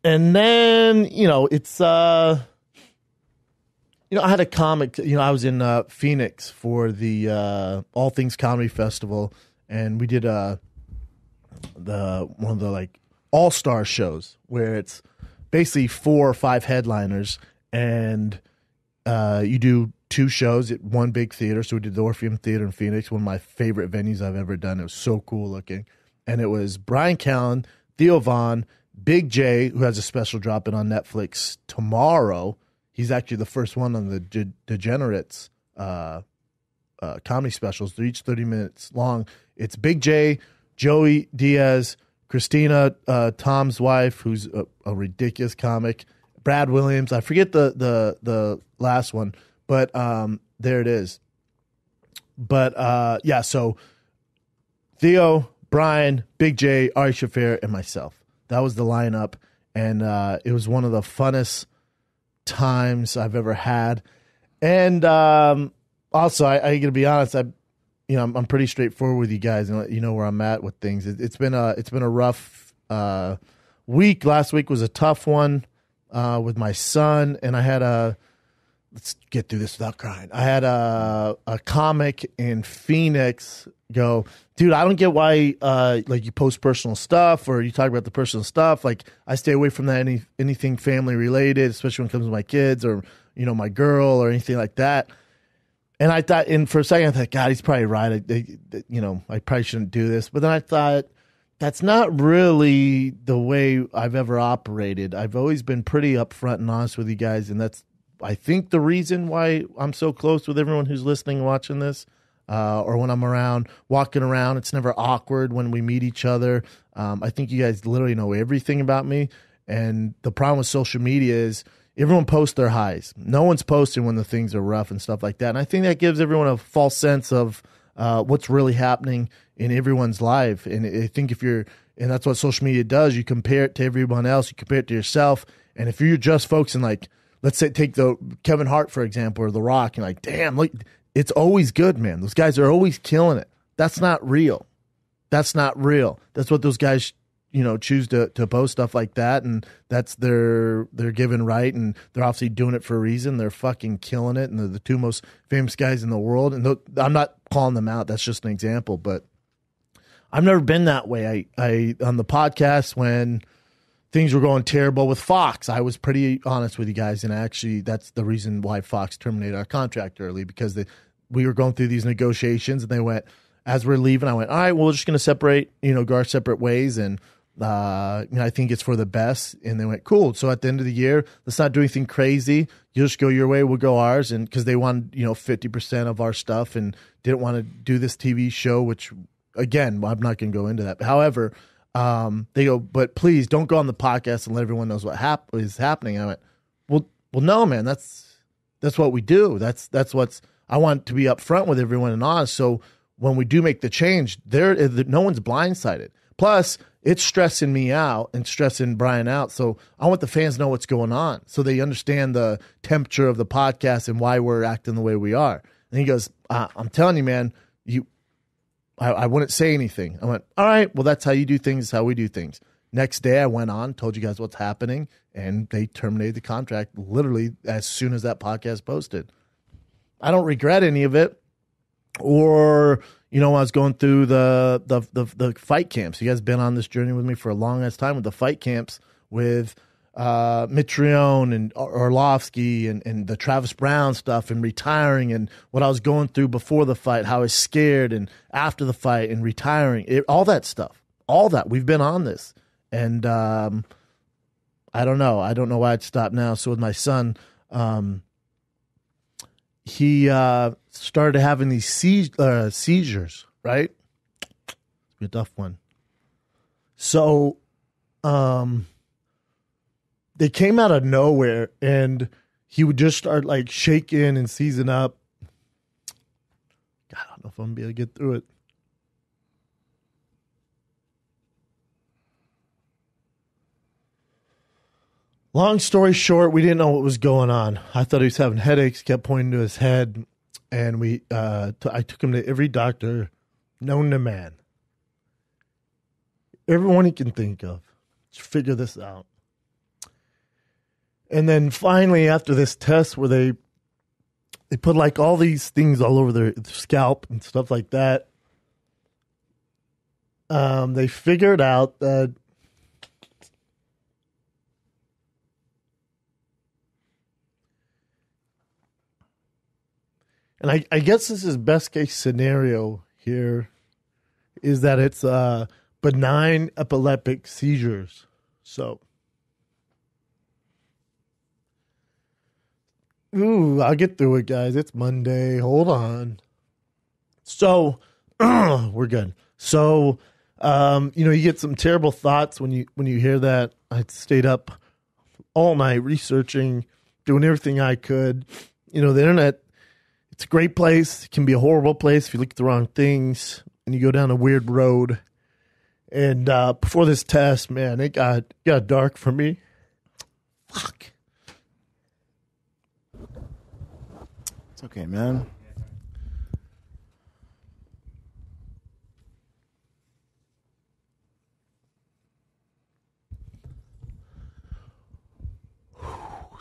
And then, it's, I had a comic, I was in Phoenix for the All Things Comedy Festival, and we did one of the like all-star shows where it's basically 4 or 5 headliners, and you do 2 shows at one big theater. So we did the Orpheum Theater in Phoenix, one of my favorite venues I've ever done. It was so cool looking. And it was Brian Callen, Theo Von, Big J, who has a special drop-in on Netflix tomorrow. He's actually the first one on the Degenerates comedy specials. They're each 30 minutes long. It's Big J, Joey Diaz, Christina, Tom's wife, who's a ridiculous comic, Brad Williams. I forget the last one, but there it is. But so Theo, Brian, Big J, Ari Shaffir, and myself. That was the lineup, and it was one of the funnest times I've ever had. And also, I got to be honest, I'm pretty straightforward with you guys, and you know where I'm at with things. It's been a rough week. Last week was a tough one with my son, and I had let's get through this without crying. I had a comic in Phoenix go, dude, I don't get why like you post personal stuff or you talk about the personal stuff. Like, I stay away from that anything family related, especially when it comes to my kids or my girl or anything like that. And I thought, and for a second I thought, God, he's probably right. I probably shouldn't do this. But then I thought, that's not really the way I've ever operated. I've always been pretty upfront and honest with you guys, and that's, I think, the reason why I'm so close with everyone who's listening and watching this. Or when I'm walking around, it's never awkward when we meet each other. I think you guys literally know everything about me. And the problem with social media is everyone posts their highs. No one's posting when the things are rough and stuff like that. And I think that gives everyone a false sense of what's really happening in everyone's life. And I think and that's what social media does. You compare it to everyone else. You compare it to yourself. And if you're just focusing, like, let's say, take the Kevin Hart, for example, or The Rock, and like, damn, look, it's always good, man. Those guys are always killing it. That's not real. That's not real. That's what those guys, choose to post stuff like that, and that's their given right, and they're obviously doing it for a reason. They're fucking killing it, and they're the 2 most famous guys in the world. And I'm not calling them out. That's just an example. But I've never been that way. I on the podcast when things were going terrible with Fox, I was pretty honest with you guys, and actually that's the reason why Fox terminated our contract early, because we were going through these negotiations, and they went, as we're leaving, I went, all right, well, we're just going to separate, go our separate ways, and I think it's for the best. And they went, cool. So at the end of the year, let's not do anything crazy. You just go your way, we'll go ours. And because they wanted, 50% of our stuff and didn't want to do this TV show, which, again, I'm not going to go into that. But however, they go, but please don't go on the podcast and let everyone knows what is happening. I went, well, no, man, that's what we do. That's I want to be upfront with everyone and honest. So when we do make the change, no one's blindsided. Plus, it's stressing me out and stressing Brian out. So I want the fans to know what's going on, so they understand the temperature of the podcast and why we're acting the way we are. And he goes, I'm telling you, man, I wouldn't say anything. I went, all right, well, that's how you do things, how we do things. Next day, I went on, told you guys what's happening, and they terminated the contract literally as soon as that podcast posted. I don't regret any of it. Or, I was going through the fight camps. You guys been on this journey with me for a long ass time with the fight camps with Mitrione and Orlovsky and the Travis Brown stuff and retiring and what I was going through before the fight, how I was scared, and after the fight and retiring, all that stuff, all that. We've been on this. And I don't know. I don't know why I'd stop now. So with my son, he started having these seizures, right? It's a tough one. So they came out of nowhere, and he would just start like shaking and seizing up. God, I don't know if I'm going to be able to get through it. Long story short, we didn't know what was going on. I thought he was having headaches, kept pointing to his head, and I took him to every doctor known to man. Everyone he can think of to figure this out. And then finally, after this test where they put like all these things all over their scalp and stuff like that, they figured out that and I guess this is best case scenario here, is that it's benign epileptic seizures. So, I'll get through it, guys. It's Monday. Hold on. So, we're good. So, you get some terrible thoughts when you hear that. I stayed up all night researching, doing everything I could. The internet, it's a great place. It can be a horrible place if you look at the wrong things and you go down a weird road. And before this test, man, it got dark for me. Fuck. It's okay, man.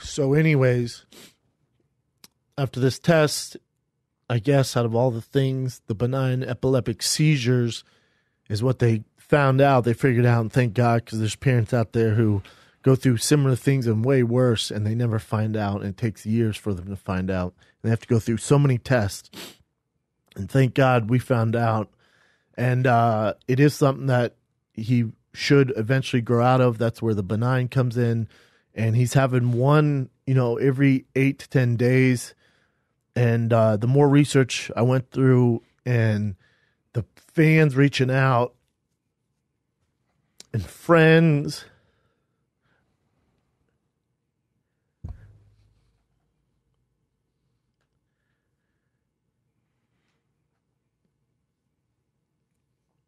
So anyways, after this test, I guess out of all the things, the benign epileptic seizures is what they found out. They figured out, and thank God, because there's parents out there who go through similar things and way worse, and they never find out, and it takes years for them to find out. And they have to go through so many tests. And thank God we found out. And it is something that he should eventually grow out of. That's where the benign comes in. And he's having one, every 8 to 10 days. And the more research I went through and the fans reaching out and friends,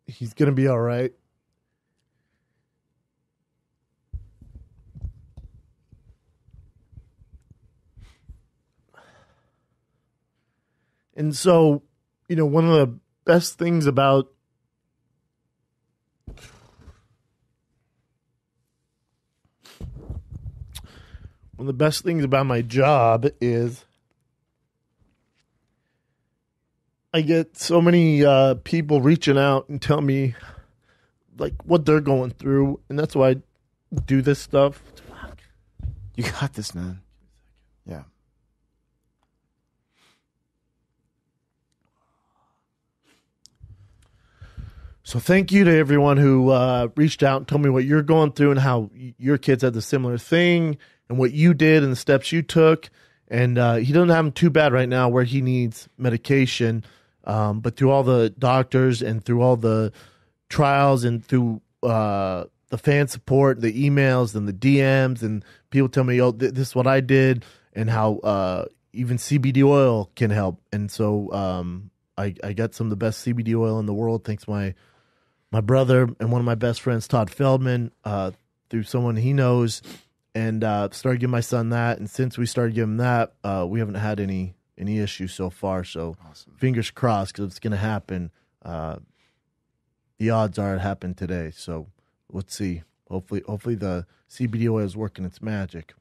he's going to be all right. And so, one of the best things about my job is I get so many people reaching out and tell me like what they're going through, and that's why I do this stuff. You got this, man. Yeah. So thank you to everyone who reached out and told me what you're going through and how your kids had the similar thing and what you did and the steps you took. And he doesn't have him too bad right now where he needs medication. But through all the doctors and through all the trials and through the fan support, the emails and the DMs, and people tell me, this is what I did, and how even CBD oil can help. And so I got some of the best CBD oil in the world, thanks to my brother and one of my best friends, Todd Feldman, through someone he knows, and started giving my son that. And since we started giving him that, we haven't had any issues so far. So awesome. Fingers crossed, because it's going to happen. The odds are it happened today. So let's see. Hopefully the CBD oil is working its magic.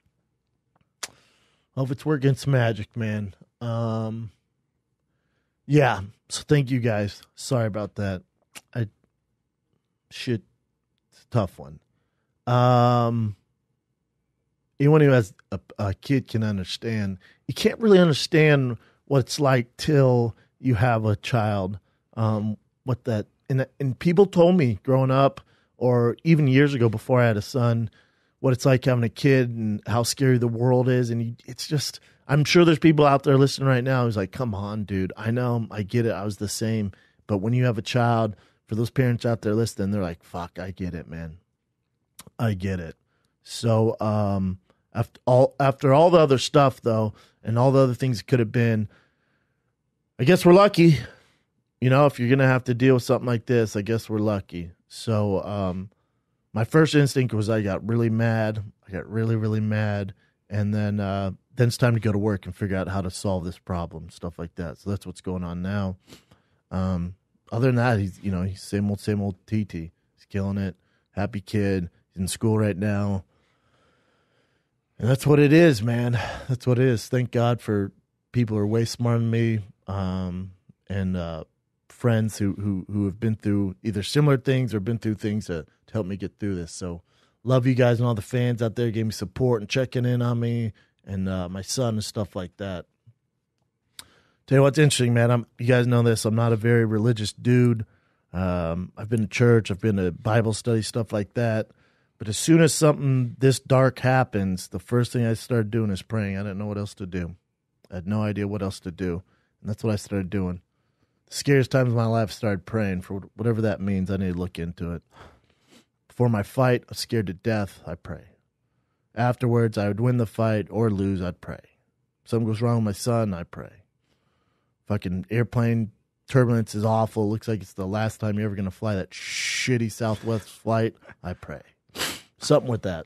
Hope it's working its magic, man. Yeah. So thank you guys. Sorry about that. It's a tough one. Anyone who has a kid can understand. You can't really understand what it's like till you have a child. What that and people told me growing up, or even years ago before I had a son, what it's like having a kid and how scary the world is. And it's just, I'm sure there's people out there listening right now who's like, come on, dude. I know, I get it. I was the same. But when you have a child, for those parents out there listening, they're like, fuck, I get it, man. I get it. So after all the other stuff, though, and all the other things it could have been, I guess we're lucky. If you're going to have to deal with something like this, I guess we're lucky. So my first instinct was I got really mad. I got really, really mad. And then it's time to go to work and figure out how to solve this problem, stuff like that. So that's what's going on now. Other than that, he's same old TT. He's killing it. Happy kid. He's in school right now. And that's what it is, man. That's what it is. Thank God for people who are way smarter than me, and friends who have been through either similar things or been through things to help me get through this. So love you guys and all the fans out there gave me support and checking in on me and my son and stuff like that. Tell you what's interesting, man. You guys know this. I'm not a very religious dude. I've been to church. I've been to Bible study, stuff like that. But as soon as something this dark happens, the first thing I started doing is praying. I didn't know what else to do. I had no idea what else to do. And that's what I started doing. The scariest times of my life, I started praying. For whatever that means, I need to look into it. Before my fight, I was scared to death, I pray. Afterwards, I would win the fight or lose, I'd pray. If something goes wrong with my son, I pray. Fucking airplane turbulence is awful. Looks like it's the last time you're ever going to fly that shitty Southwest flight, I pray. Something with that.